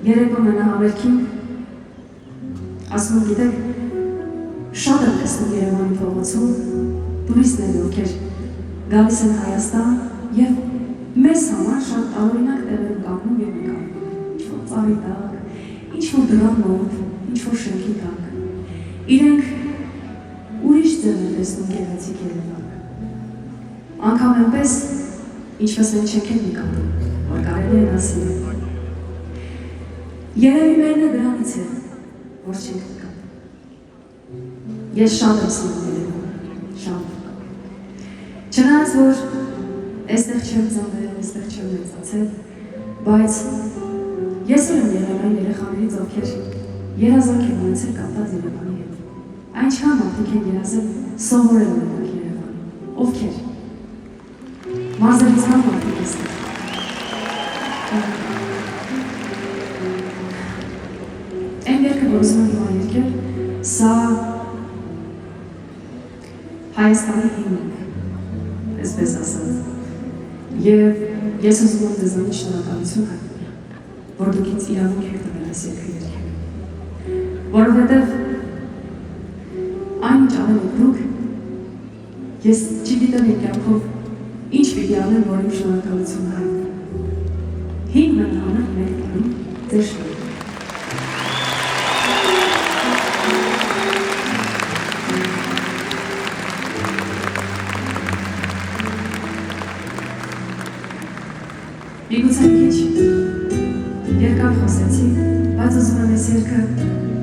երեկոն նա հավերքին, ասում գիտեք, շատ եմ տեսնում Երևանի փողոցում, տուրիստներ ովքեր գալիս են Հայաստան և մեզ համար շատ տարօրինակ տեղերում կանգնում և նկարում, ինչ-որ ծառի տակ, ինչ-որ դռան մոտ, ինչ-որ շենքի տակ, իրենք ուրիշ ձև են տեսնում գեղեցիկ Երևանը, անգամ այնպես, ինչպես են չեք են նկարում, որ կարելի են ասել։ Երևի մերն է դրանից է, որ չենք նկարում։ Ես շատ եմ սիրում Երևանը, շատ։ Չնայած, որ այստեղ չեմ ծնվել, այստեղ չեմ մեծացել, բայց ես էլ եմ եղել այն երեխաներից, ովքեր երազանք են ունեցել կապված Երևանի հետ։ Այնչքան մարդիկ են երազել սովորել ունենալ Երևանը։ Ովքեր։ Մարզերից կան մարդիկ այստեղ։ Այն երգը, որ ուզում եմ հիմա երգել, սա Հայաստանի հիմն է, այսպես ասած։ Եվ ես ուզում եմ ձեզանից շնորհակալություն հայտնել, որ դուք ինձ իրավունք եք տվել այս երգը երգել։ Որովհետև այն ինչ անել եք դուք, ես չգիտեմ իմ կյանքով ինչ պիտի անեմ, որ իմ շնորհակալությունը հայտնեմ։ Հինգ մենահանակ մեր տանում ձեր շնորհ։ Միգուցե